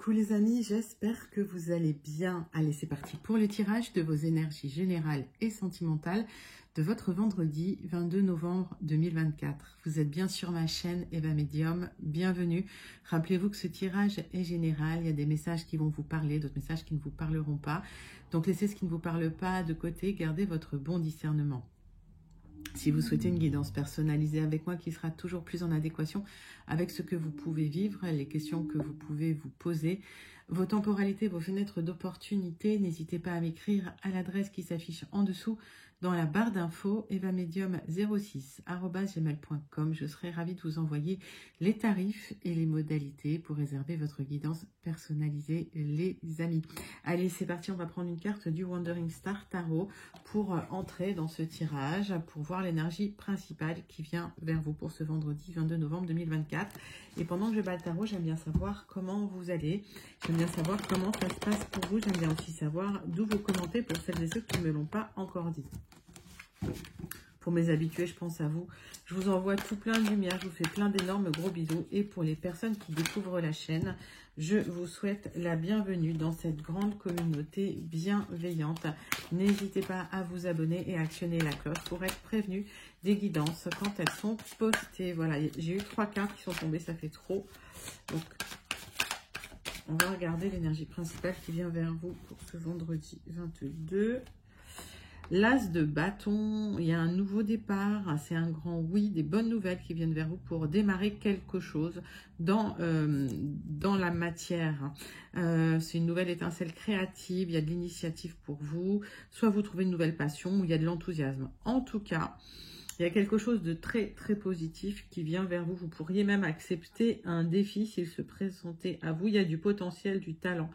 Coucou les amis, j'espère que vous allez bien. Allez, c'est parti pour le tirage de vos énergies générales et sentimentales de votre vendredi 22 novembre 2024. Vous êtes bien sur ma chaîne Eva Medium, bienvenue. Rappelez-vous que ce tirage est général, il y a des messages qui vont vous parler, d'autres messages qui ne vous parleront pas. Donc laissez ce qui ne vous parle pas de côté, gardez votre bon discernement. Si vous souhaitez une guidance personnalisée avec moi qui sera toujours plus en adéquation avec ce que vous pouvez vivre, les questions que vous pouvez vous poser, vos temporalités, vos fenêtres d'opportunité, n'hésitez pas à m'écrire à l'adresse qui s'affiche en dessous dans la barre d'infos evamedium06@gmail.com. Je serai ravie de vous envoyer les tarifs et les modalités pour réserver votre guidance personnalisée, les amis. Allez, c'est parti, on va prendre une carte du Wandering Star Tarot pour entrer dans ce tirage, pour voir l'énergie principale qui vient vers vous pour ce vendredi 22 novembre 2024. Et pendant que je bats le tarot, j'aime bien savoir comment vous allez, j'aime bien savoir comment ça se passe pour vous, j'aime bien aussi savoir d'où vous commentez pour celles et ceux qui ne me l'ont pas encore dit. Pour mes habitués, je pense à vous. Je vous envoie tout plein de lumière, je vous fais plein d'énormes gros bisous. Et pour les personnes qui découvrent la chaîne, je vous souhaite la bienvenue dans cette grande communauté bienveillante. N'hésitez pas à vous abonner et à actionner la cloche pour être prévenu des guidances quand elles sont postées. Voilà, j'ai eu 3 cartes qui sont tombées, ça fait trop. Donc, on va regarder l'énergie principale qui vient vers vous pour ce vendredi 22. L'As de bâton, il y a un nouveau départ, c'est un grand oui, des bonnes nouvelles qui viennent vers vous pour démarrer quelque chose dans la matière. C'est une nouvelle étincelle créative, il y a de l'initiative pour vous, soit vous trouvez une nouvelle passion ou il y a de l'enthousiasme. En tout cas, il y a quelque chose de très très positif qui vient vers vous. Vous pourriez même accepter un défi s'il se présentait à vous. Il y a du potentiel, du talent,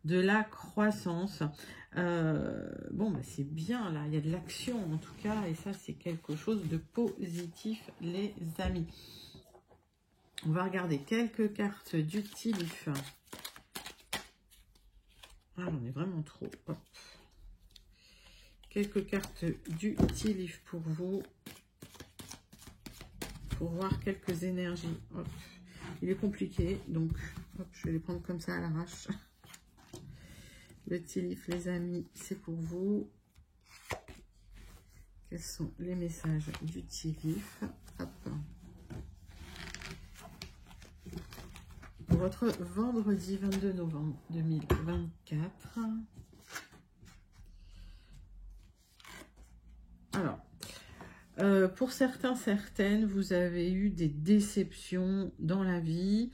de la croissance. Bon, bah c'est bien là, il y a de l'action en tout cas, et ça c'est quelque chose de positif les amis. On va regarder quelques cartes du Tilif. Ah, j'en ai vraiment trop. Hop. Quelques cartes du Tilif pour vous, pour voir quelques énergies. Hop. Il est compliqué, donc hop, je vais les prendre comme ça à l'arrache. Le Tilif, les amis, c'est pour vous. Quels sont les messages du Tilif? Hop. Pour votre vendredi 22 novembre 2024. Alors, pour certains, certaines, vous avez eu des déceptions dans la vie.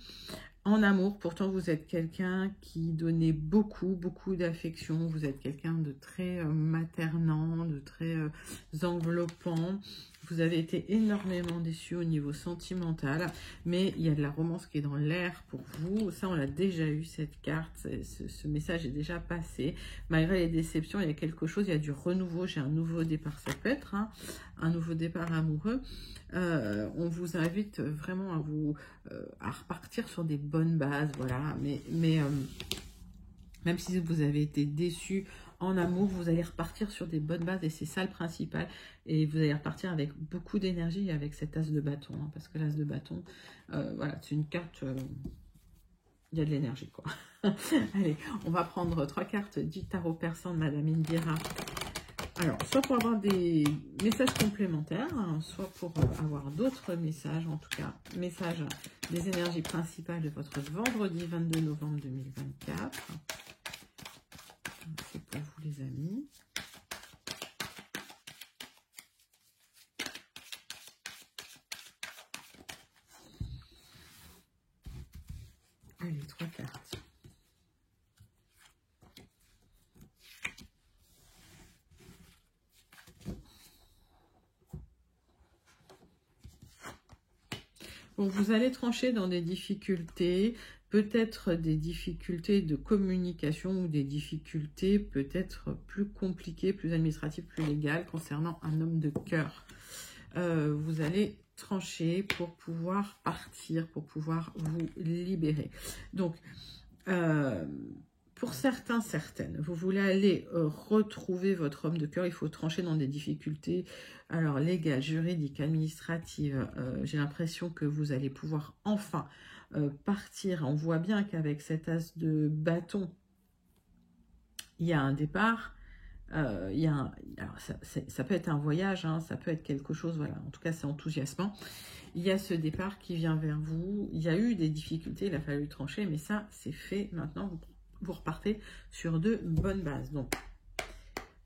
En amour, pourtant vous êtes quelqu'un qui donnait beaucoup d'affection, vous êtes quelqu'un de très maternant, de très enveloppant. Vous avez été énormément déçu au niveau sentimental, mais il y a de la romance qui est dans l'air pour vous. Ça, on l'a déjà eu, cette carte, ce message est déjà passé. Malgré les déceptions, il y a quelque chose, il y a du renouveau, j'ai un nouveau départ, ça peut être un nouveau départ amoureux. On vous invite vraiment à repartir sur des bonnes bases, voilà, mais même si vous avez été déçu en amour, vous allez repartir sur des bonnes bases et c'est ça le principal. Et vous allez repartir avec beaucoup d'énergie avec cet as de bâton, parce que l'as de bâton, voilà, c'est une carte, il y a de l'énergie, quoi. Allez, on va prendre 3 cartes du tarot persan de Madame Indira. Alors, soit pour avoir des messages complémentaires, soit pour avoir d'autres messages, en tout cas, messages des énergies principales de votre vendredi 22 novembre 2024. C'est pour vous les amis. Allez, 3 cartes. Bon, vous allez trancher dans des difficultés, peut-être des difficultés de communication ou des difficultés peut-être plus compliquées, plus administratives, plus légales concernant un homme de cœur. Vous allez trancher pour pouvoir partir, pour pouvoir vous libérer. Donc, pour certains, certaines, vous voulez aller retrouver votre homme de cœur, il faut trancher dans des difficultés alors légales, juridiques, administratives. J'ai l'impression que vous allez pouvoir enfin partir. On voit bien qu'avec cet as de bâton, il y a un départ. Alors ça peut être un voyage, hein, ça peut être quelque chose, voilà, en tout cas c'est enthousiasmant. Il y a ce départ qui vient vers vous, il y a eu des difficultés, il a fallu trancher, mais ça c'est fait, maintenant vous repartez sur de bonnes bases. Donc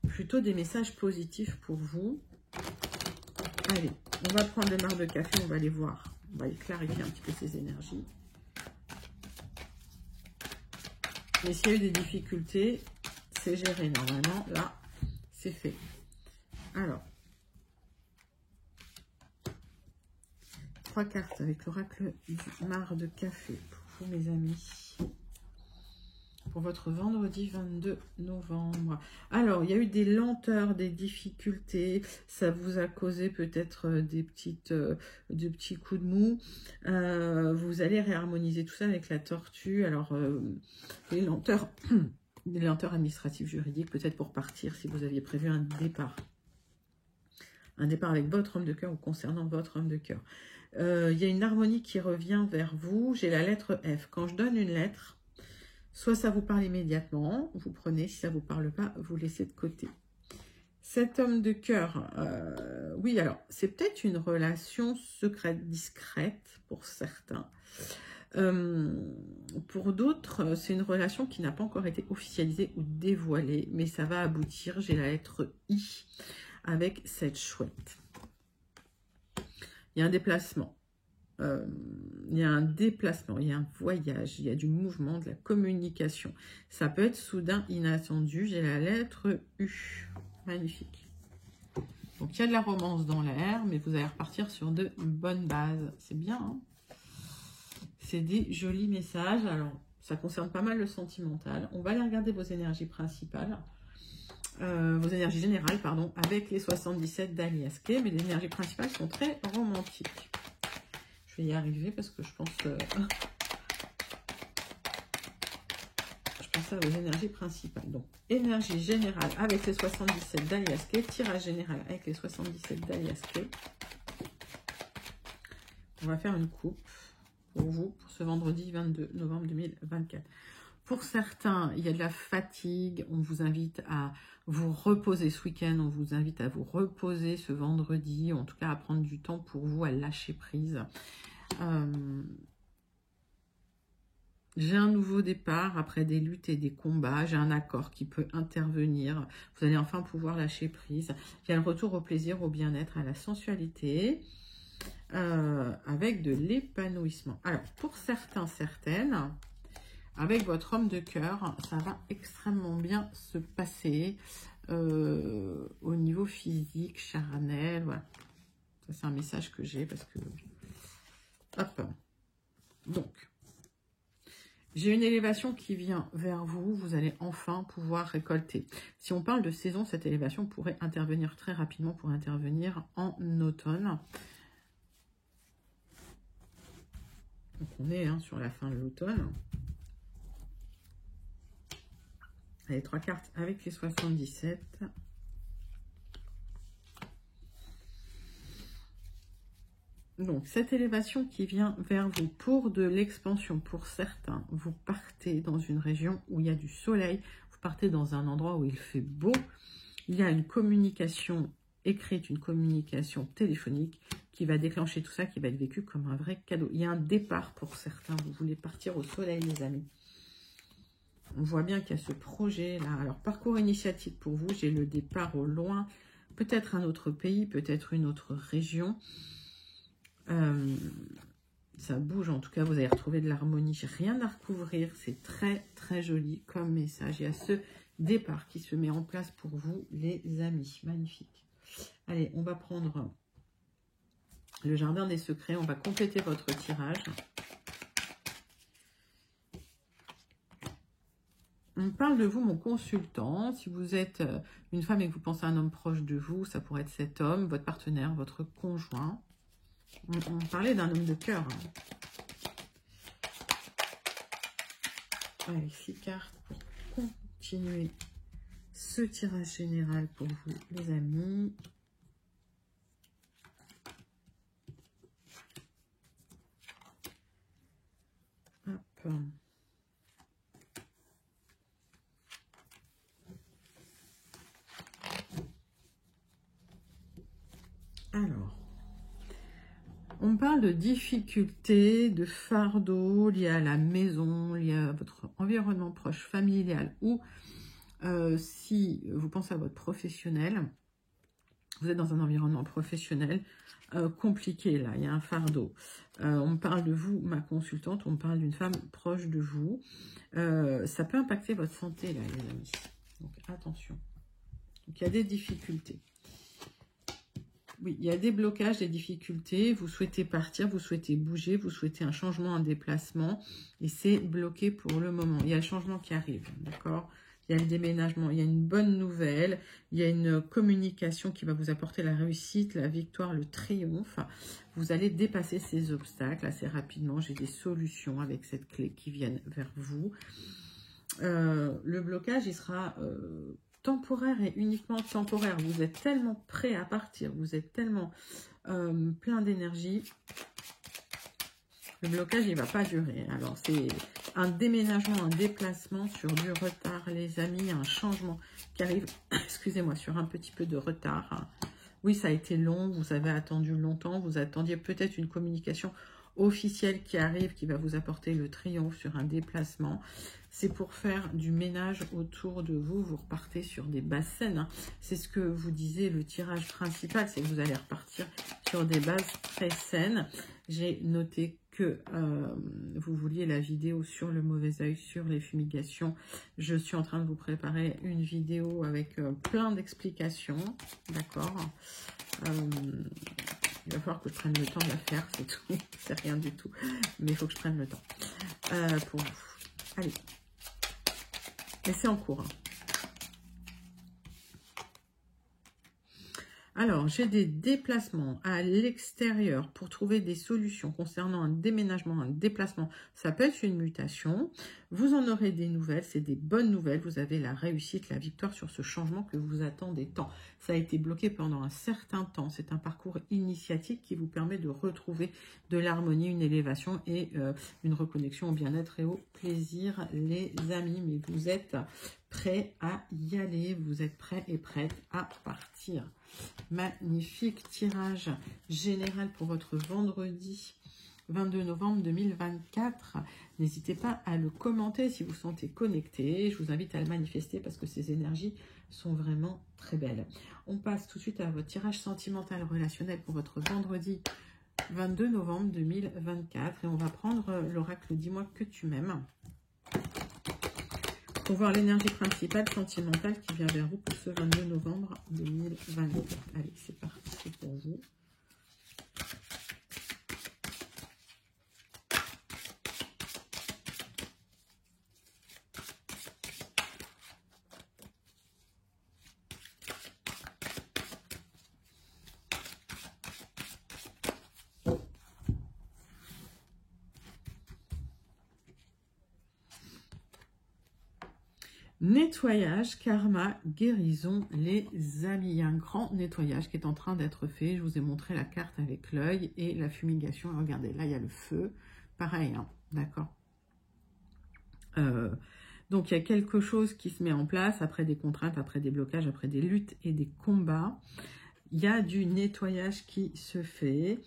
plutôt des messages positifs pour vous. Allez, on va prendre des marques de café, on va les voir, on va les clarifier un petit peu ces énergies. Mais s'il y a eu des difficultés, c'est géré normalement, là c'est fait. Alors, 3 cartes avec l'oracle du marc de café pour vous mes amis. Pour votre vendredi 22 novembre. Alors, il y a eu des lenteurs, des difficultés. Ça vous a causé peut-être des petits coups de mou. Vous allez réharmoniser tout ça avec la tortue. Alors, les lenteurs... des lenteurs administratives juridiques, peut-être pour partir si vous aviez prévu un départ. Un départ avec votre homme de cœur ou concernant votre homme de cœur. Il y a une harmonie qui revient vers vous. J'ai la lettre F. Quand je donne une lettre, soit ça vous parle immédiatement, vous prenez. Si ça ne vous parle pas, vous laissez de côté. Cet homme de cœur, oui, alors, c'est peut-être une relation secrète, discrète pour certains. Pour d'autres, c'est une relation qui n'a pas encore été officialisée ou dévoilée, mais ça va aboutir. J'ai la lettre I avec cette chouette. Il y a un déplacement. Il y a un déplacement, il y a un voyage, il y a du mouvement, de la communication. Ça peut être soudain, inattendu. J'ai la lettre U. Magnifique. Donc, il y a de la romance dans l'air, mais vous allez repartir sur de bonnes bases. C'est bien, hein? C'est des jolis messages. Alors, ça concerne pas mal le sentimental. On va aller regarder vos énergies principales. Vos énergies générales, pardon, avec les 77 d'Alias Kay. Mais les énergies principales sont très romantiques. Je vais y arriver parce que je pense à vos énergies principales. Donc, énergie générale avec les 77 d'Alias Kay. Tirage général avec les 77 d'Alias Kay. On va faire une coupe pour vous, pour ce vendredi 22 novembre 2024. Pour certains, il y a de la fatigue. On vous invite à vous reposer ce week-end. On vous invite à vous reposer ce vendredi. En tout cas, à prendre du temps pour vous, à lâcher prise. J'ai un nouveau départ après des luttes et des combats. J'ai un accord qui peut intervenir. Vous allez enfin pouvoir lâcher prise. Il y a le retour au plaisir, au bien-être, à la sensualité. Avec de l'épanouissement. Alors, pour certains, certaines, avec votre homme de cœur, ça va extrêmement bien se passer au niveau physique, charnel, voilà. Ça, c'est un message que j'ai parce que... Hop. Donc, j'ai une élévation qui vient vers vous. Vous allez enfin pouvoir récolter. Si on parle de saison, cette élévation pourrait intervenir très rapidement, pour intervenir en automne. Donc on est sur la fin de l'automne. Allez, 3 cartes avec les 77. Donc cette élévation qui vient vers vous pour de l'expansion, pour certains, vous partez dans une région où il y a du soleil, vous partez dans un endroit où il fait beau, il y a une communication écrite, une communication téléphonique qui va déclencher tout ça, qui va être vécu comme un vrai cadeau. Il y a un départ pour certains. Vous voulez partir au soleil, les amis. On voit bien qu'il y a ce projet-là. Alors, parcours initiatique pour vous. J'ai le départ au loin. Peut-être un autre pays, peut-être une autre région. Ça bouge. En tout cas, vous allez retrouver de l'harmonie. J'ai rien à recouvrir. C'est très, très joli comme message. Il y a ce départ qui se met en place pour vous, les amis. Magnifique. Allez, on va prendre... le jardin des secrets, on va compléter votre tirage. On parle de vous, mon consultant. Si vous êtes une femme et que vous pensez à un homme proche de vous, ça pourrait être cet homme, votre partenaire, votre conjoint. On parlait d'un homme de cœur. Allez, 6 cartes pour continuer ce tirage général pour vous, les amis. Alors, on parle de difficultés, de fardeaux liés à la maison, liés à votre environnement proche, familial, ou si vous pensez à votre professionnel, vous êtes dans un environnement professionnel compliqué, là, il y a un fardeau. On parle de vous, ma consultante, on parle d'une femme proche de vous. Ça peut impacter votre santé, là, les amis. Donc, attention. Donc, il y a des difficultés. Oui, il y a des blocages, des difficultés. Vous souhaitez partir, vous souhaitez bouger, vous souhaitez un changement, un déplacement. Et c'est bloqué pour le moment. Il y a le changement qui arrive, d'accord ? Il y a le déménagement, il y a une bonne nouvelle, il y a une communication qui va vous apporter la réussite, la victoire, le triomphe. Vous allez dépasser ces obstacles assez rapidement. J'ai des solutions avec cette clé qui viennent vers vous. Le blocage, il sera temporaire et uniquement temporaire. Vous êtes tellement prêt à partir, vous êtes tellement plein d'énergie. Le blocage, il ne va pas durer. Alors, c'est un déménagement, un déplacement sur du retard, les amis, un changement qui arrive, excusez-moi, sur un petit peu de retard. Oui, ça a été long, vous avez attendu longtemps, vous attendiez peut-être une communication officielle qui arrive, qui va vous apporter le triomphe sur un déplacement. C'est pour faire du ménage autour de vous, vous repartez sur des bases saines. C'est ce que vous disiez, le tirage principal, c'est que vous allez repartir sur des bases très saines. J'ai noté que vous vouliez la vidéo sur le mauvais œil, sur les fumigations. Je suis en train de vous préparer une vidéo avec plein d'explications, d'accord. Il va falloir que je prenne le temps de la faire, c'est tout. C'est rien du tout, mais il faut que je prenne le temps pour vous. Allez. Mais c'est en cours. Alors, j'ai des déplacements à l'extérieur pour trouver des solutions concernant un déménagement, un déplacement. Ça peut être une mutation. Vous en aurez des nouvelles, c'est des bonnes nouvelles. Vous avez la réussite, la victoire sur ce changement que vous attendez tant. Ça a été bloqué pendant un certain temps. C'est un parcours initiatique qui vous permet de retrouver de l'harmonie, une élévation et une reconnexion au bien-être et au plaisir, les amis. Mais vous êtes prêts à y aller, vous êtes prêts et prêtes à partir. Magnifique tirage général pour votre vendredi 22 novembre 2024. N'hésitez pas à le commenter si vous sentez connecté. Je vous invite à le manifester parce que ces énergies sont vraiment très belles. On passe tout de suite à votre tirage sentimental relationnel pour votre vendredi 22 novembre 2024. Et on va prendre l'oracle « Dis-moi que tu m'aimes ». Pour voir l'énergie principale sentimentale qui vient vers vous pour ce 22 novembre 2024. Allez, c'est parti pour vous. Nettoyage, karma, guérison, les amis. Il y a un grand nettoyage qui est en train d'être fait. Je vous ai montré la carte avec l'œil et la fumigation. Regardez, là, il y a le feu. Pareil, hein, d'accord. Donc, il y a quelque chose qui se met en place après des contraintes, après des blocages, après des luttes et des combats. Il y a du nettoyage qui se fait.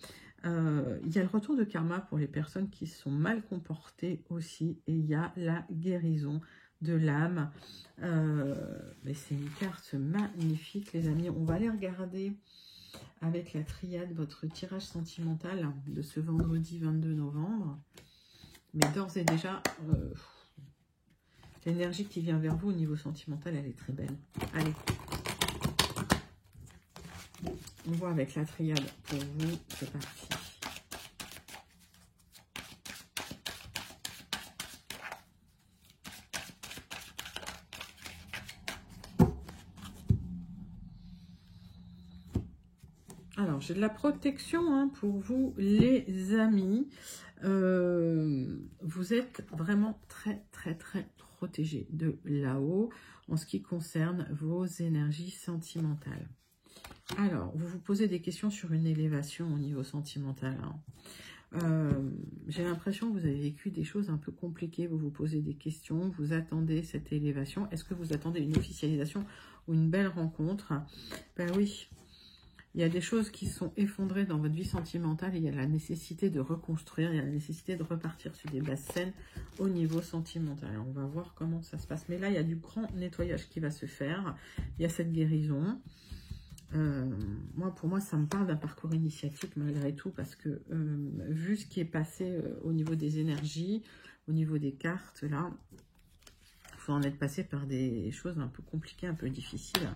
Il y a le retour de karma pour les personnes qui sont mal comportées aussi. Et il y a la guérison de l'âme. Mais c'est une carte magnifique, les amis. On va aller regarder avec la triade votre tirage sentimental de ce vendredi 22 novembre. Mais d'ores et déjà, l'énergie qui vient vers vous au niveau sentimental, elle est très belle. Allez. On voit avec la triade pour vous, c'est parti. Alors, j'ai de la protection hein, pour vous, les amis. Vous êtes vraiment très, très, très protégés de là-haut en ce qui concerne vos énergies sentimentales. Alors, vous vous posez des questions sur une élévation au niveau sentimental. Hein. J'ai l'impression que vous avez vécu des choses un peu compliquées. Vous vous posez des questions, vous attendez cette élévation. Est-ce que vous attendez une officialisation ou une belle rencontre? Ben oui. Il y a des choses qui sont effondrées dans votre vie sentimentale et il y a la nécessité de reconstruire, il y a la nécessité de repartir sur des bases saines au niveau sentimental. Alors, on va voir comment ça se passe. Mais là, il y a du grand nettoyage qui va se faire. Il y a cette guérison. Pour moi, ça me parle d'un parcours initiatique malgré tout parce que vu ce qui est passé au niveau des énergies, au niveau des cartes, là, vous en êtes passé par des choses un peu compliquées, un peu difficiles.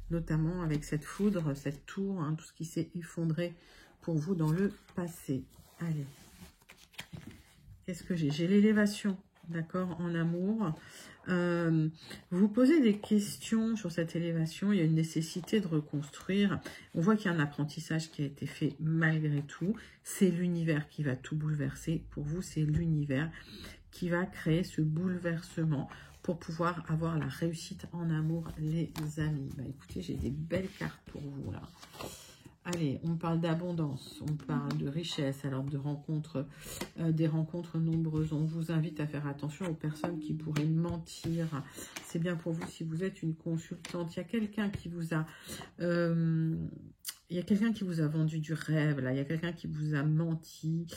Notamment avec cette foudre, cette tour, hein, tout ce qui s'est effondré pour vous dans le passé. Allez, qu'est-ce que j'ai? J'ai l'élévation, d'accord, en amour. Vous posez des questions sur cette élévation, il y a une nécessité de reconstruire. On voit qu'il y a un apprentissage qui a été fait malgré tout. C'est l'univers qui va tout bouleverser. Pour vous, c'est l'univers qui va créer ce bouleversement pour pouvoir avoir la réussite en amour, les amis. Bah, écoutez, j'ai des belles cartes pour vous, là. Allez, on parle d'abondance, on parle de richesse, alors de rencontres, des rencontres nombreuses. On vous invite à faire attention aux personnes qui pourraient mentir. C'est bien pour vous si vous êtes une consultante. Il y a quelqu'un qui vous a... il y a quelqu'un qui vous a vendu du rêve, là. Il y a quelqu'un qui vous a menti.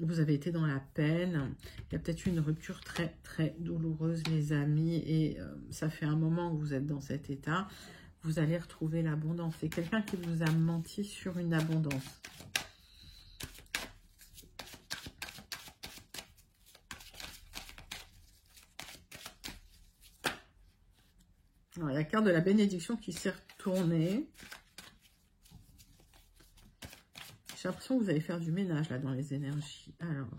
Vous avez été dans la peine. Il y a peut-être eu une rupture très, très douloureuse, les amis. Et ça fait un moment que vous êtes dans cet état. Vous allez retrouver l'abondance. C'est quelqu'un qui vous a menti sur une abondance. Alors, il y a la carte de la bénédiction qui s'est retournée. J'ai l'impression que vous allez faire du ménage là dans les énergies. Alors,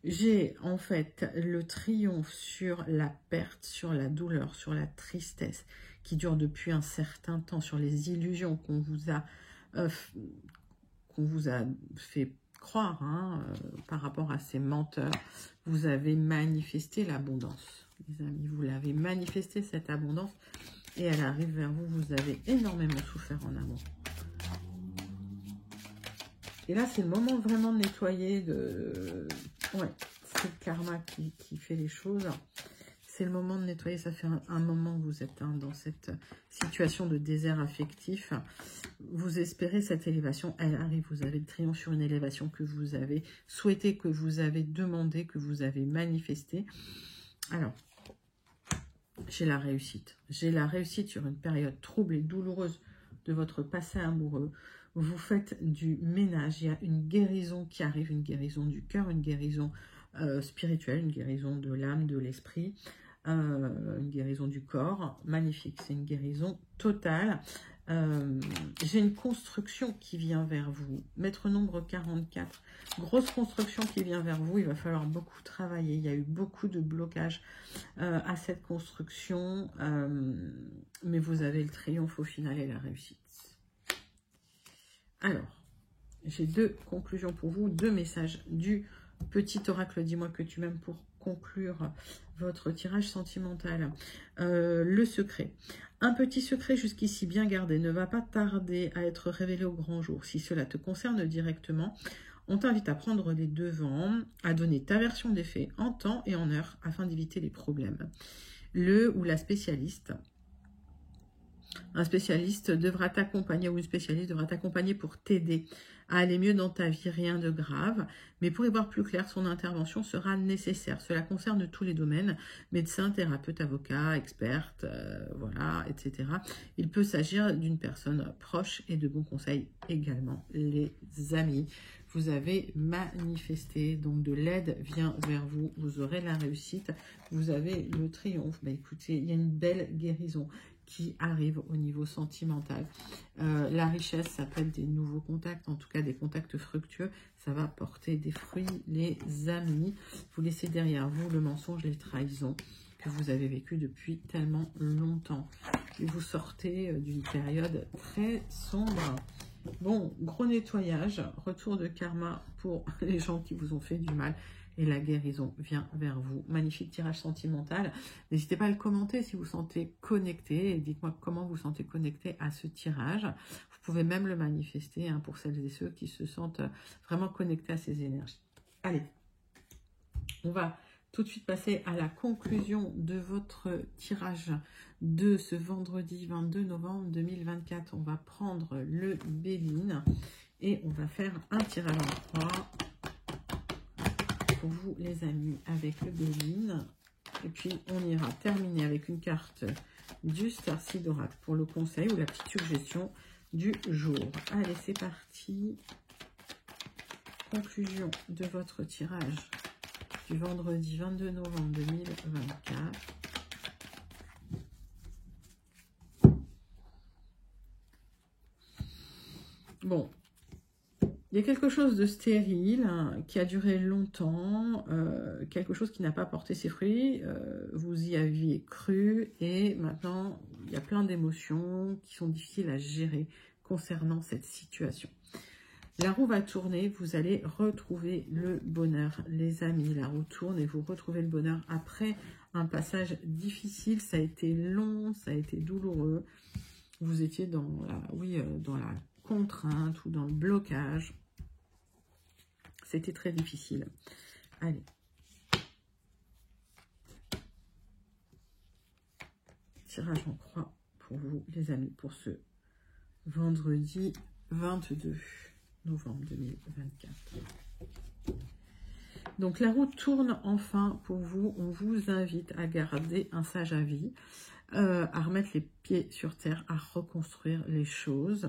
j'ai en fait le triomphe sur la perte, sur la douleur, sur la tristesse qui dure depuis un certain temps, sur les illusions qu'on vous a fait croire par rapport à ces menteurs. Vous avez manifesté l'abondance, les amis. Vous l'avez manifesté, cette abondance, et elle arrive vers vous. Vous avez énormément souffert en amour. Et là, c'est le moment vraiment de nettoyer. Ouais, c'est le karma qui fait les choses. C'est le moment de nettoyer. Ça fait un moment que vous êtes dans cette situation de désert affectif. Vous espérez cette élévation. Elle arrive. Vous avez le triomphe sur une élévation que vous avez souhaité, que vous avez demandé, que vous avez manifesté. Alors, j'ai la réussite. J'ai la réussite sur une période trouble et douloureuse de votre passé amoureux. Vous faites du ménage. Il y a une guérison qui arrive, une guérison du cœur, une guérison spirituelle, une guérison de l'âme, de l'esprit, une guérison du corps. Magnifique, c'est une guérison totale. J'ai une construction qui vient vers vous. Maître nombre 44, grosse construction qui vient vers vous. Il va falloir beaucoup travailler. Il y a eu beaucoup de blocages à cette construction, mais vous avez le triomphe au final et la réussite. Alors, j'ai deux conclusions pour vous, deux messages du petit oracle. Dis-moi que tu m'aimes pour conclure votre tirage sentimental. Le secret. Un petit secret jusqu'ici bien gardé ne va pas tarder à être révélé au grand jour. Si cela te concerne directement, on t'invite à prendre les devants, à donner ta version des faits en temps et en heure afin d'éviter les problèmes. Le ou la spécialiste. Un spécialiste devra t'accompagner ou une spécialiste devra t'accompagner pour t'aider à aller mieux dans ta vie, rien de grave. Mais pour y voir plus clair, son intervention sera nécessaire. Cela concerne tous les domaines, médecin, thérapeute, avocat, experte, voilà, etc. Il peut s'agir d'une personne proche et de bons conseils également, les amis. Vous avez manifesté, donc de l'aide vient vers vous, vous aurez la réussite, vous avez le triomphe. Bah, écoutez, il y a une belle guérison qui arrive au niveau sentimental. La richesse, ça peut être des nouveaux contacts, en tout cas des contacts fructueux, ça va porter des fruits, les amis. Vous laissez derrière vous le mensonge, les trahisons que vous avez vécu depuis tellement longtemps. Et vous sortez d'une période très sombre. Bon, gros nettoyage, retour de karma pour les gens qui vous ont fait du mal. Et la guérison vient vers vous. Magnifique tirage sentimental. N'hésitez pas à le commenter si vous sentez connecté. Et dites-moi comment vous sentez connecté à ce tirage. Vous pouvez même le manifester pour celles et ceux qui se sentent vraiment connectés à ces énergies. Allez, on va tout de suite passer à la conclusion de votre tirage de ce vendredi 22 novembre 2024. On va prendre le Béline et on va faire un tirage en croix pour vous les amis avec le Béline. Et puis on ira terminer avec une carte du Starseed Oracle pour le conseil ou la petite suggestion du jour. Allez, c'est parti. Conclusion de votre tirage du vendredi 22 novembre 2024. Bon, il y a quelque chose de stérile hein, qui a duré longtemps, quelque chose qui n'a pas porté ses fruits, vous y aviez cru et maintenant il y a plein d'émotions qui sont difficiles à gérer concernant cette situation. La roue va tourner, vous allez retrouver le bonheur, les amis. La roue tourne et vous retrouvez le bonheur après un passage difficile. Ça a été long, ça a été douloureux. Vous étiez dans dans la contrainte ou dans le blocage. C'était très difficile. Allez. Tirage en croix pour vous, les amis, pour ce vendredi 22 novembre 2024. Donc la roue tourne enfin pour vous. On vous invite à garder un sage avis, à remettre les pieds sur terre, à reconstruire les choses.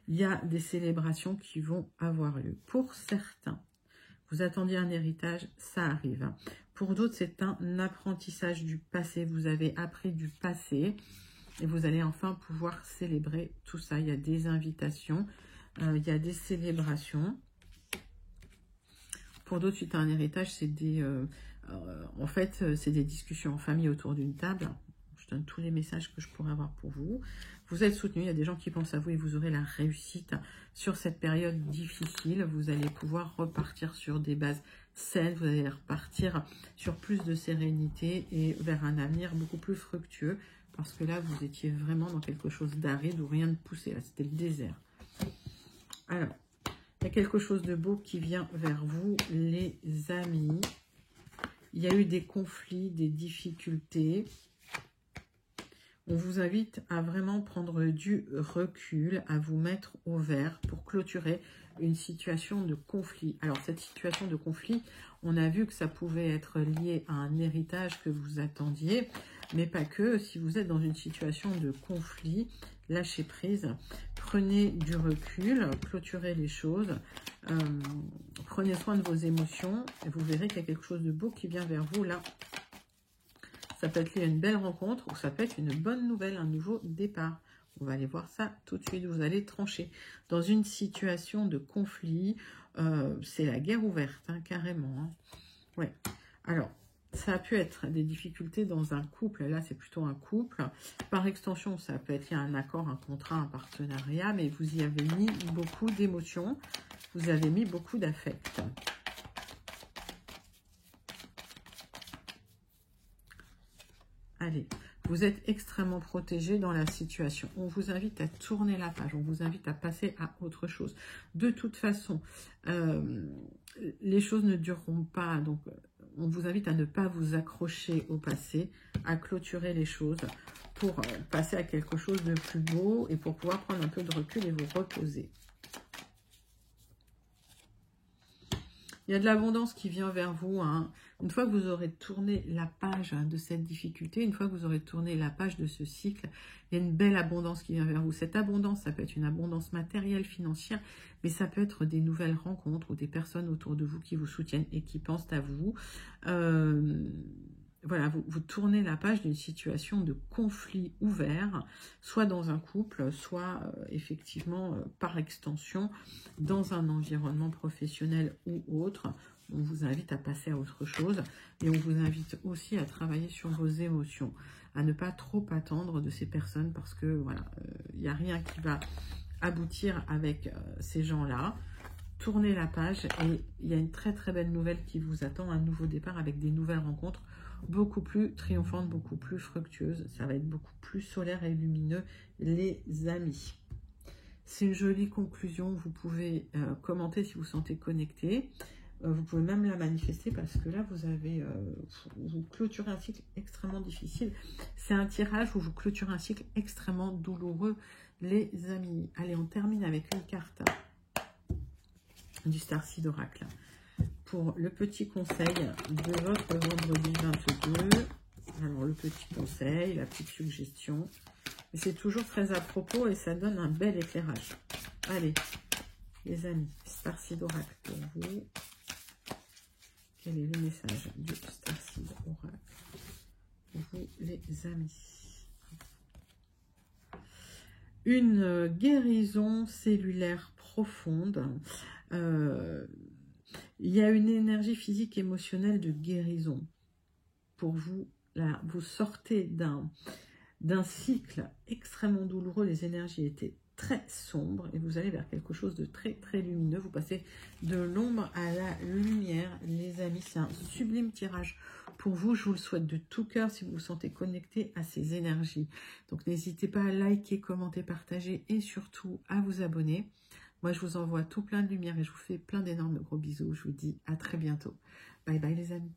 Il y a des célébrations qui vont avoir lieu. Pour certains, vous attendiez un héritage, ça arrive. Pour d'autres, c'est un apprentissage du passé. Vous avez appris du passé et vous allez enfin pouvoir célébrer tout ça. Il y a des invitations. Il y a des célébrations. Pour d'autres, suite à un héritage, c'est des, en fait, c'est des discussions en famille autour d'une table. Je donne tous les messages que je pourrais avoir pour vous. Vous êtes soutenu, il y a des gens qui pensent à vous et vous aurez la réussite sur cette période difficile. Vous allez pouvoir repartir sur des bases saines, vous allez repartir sur plus de sérénité et vers un avenir beaucoup plus fructueux. Parce que là, vous étiez vraiment dans quelque chose d'aride où rien ne poussait. Là, c'était le désert. Alors, il y a quelque chose de beau qui vient vers vous, les amis. Il y a eu des conflits, des difficultés. On vous invite à vraiment prendre du recul, à vous mettre au vert pour clôturer une situation de conflit. Alors, cette situation de conflit, on a vu que ça pouvait être lié à un héritage que vous attendiez, mais pas que. Si vous êtes dans une situation de conflit, lâchez prise, prenez du recul, clôturez les choses, prenez soin de vos émotions et vous verrez qu'il y a quelque chose de beau qui vient vers vous là. Ça peut être lié à une belle rencontre ou ça peut être une bonne nouvelle, un nouveau départ. On va aller voir ça tout de suite. Vous allez trancher. Dans une situation de conflit, c'est la guerre ouverte, hein, carrément. Hein. Ouais. Alors, ça a pu être des difficultés dans un couple. Là, c'est plutôt un couple. Par extension, ça peut être lié à un accord, un contrat, un partenariat. Mais vous y avez mis beaucoup d'émotions. Vous avez mis beaucoup d'affect. Allez, vous êtes extrêmement protégé dans la situation. On vous invite à tourner la page, on vous invite à passer à autre chose. De toute façon, les choses ne dureront pas, donc on vous invite à ne pas vous accrocher au passé, à clôturer les choses pour passer à quelque chose de plus beau et pour pouvoir prendre un peu de recul et vous reposer. Il y a de l'abondance qui vient vers vous. Hein. Une fois que vous aurez tourné la page de cette difficulté, une fois que vous aurez tourné la page de ce cycle, il y a une belle abondance qui vient vers vous. Cette abondance, ça peut être une abondance matérielle, financière, mais ça peut être des nouvelles rencontres ou des personnes autour de vous qui vous soutiennent et qui pensent à vous. Voilà, vous tournez la page d'une situation de conflit ouvert, soit dans un couple, soit effectivement par extension dans un environnement professionnel ou autre. On vous invite à passer à autre chose et on vous invite aussi à travailler sur vos émotions, à ne pas trop attendre de ces personnes parce que voilà, il n'y a rien qui va aboutir avec ces gens-là. Tournez la page et il y a une très très belle nouvelle qui vous attend, un nouveau départ avec des nouvelles rencontres beaucoup plus triomphantes, beaucoup plus fructueuses. Ça va être beaucoup plus solaire et lumineux, les amis. C'est une jolie conclusion. Vous pouvez commenter si vous vous sentez connecté. Vous pouvez même la manifester parce que là, vous clôturez un cycle extrêmement difficile. C'est un tirage où vous clôturez un cycle extrêmement douloureux, les amis. Allez, on termine avec une carte du Starseed Oracle pour le petit conseil de votre vendredi 22. Alors, le petit conseil, la petite suggestion. C'est toujours très à propos et ça donne un bel éclairage. Allez, les amis, Starseed Oracle pour vous. Quel est le message du Starseed Oracle pour vous, les amis? Une guérison cellulaire profonde. Il y a une énergie physique et émotionnelle de guérison. Pour vous, là, vous sortez d'un cycle extrêmement douloureux. Les énergies étaient très sombres et vous allez vers quelque chose de très très lumineux. Vous passez de l'ombre à la lumière, les amis. C'est un sublime tirage pour vous. Je vous le souhaite de tout cœur si vous vous sentez connecté à ces énergies. Donc n'hésitez pas à liker, commenter, partager et surtout à vous abonner. Moi, je vous envoie tout plein de lumière et je vous fais plein d'énormes gros bisous. Je vous dis à très bientôt. Bye bye les amis.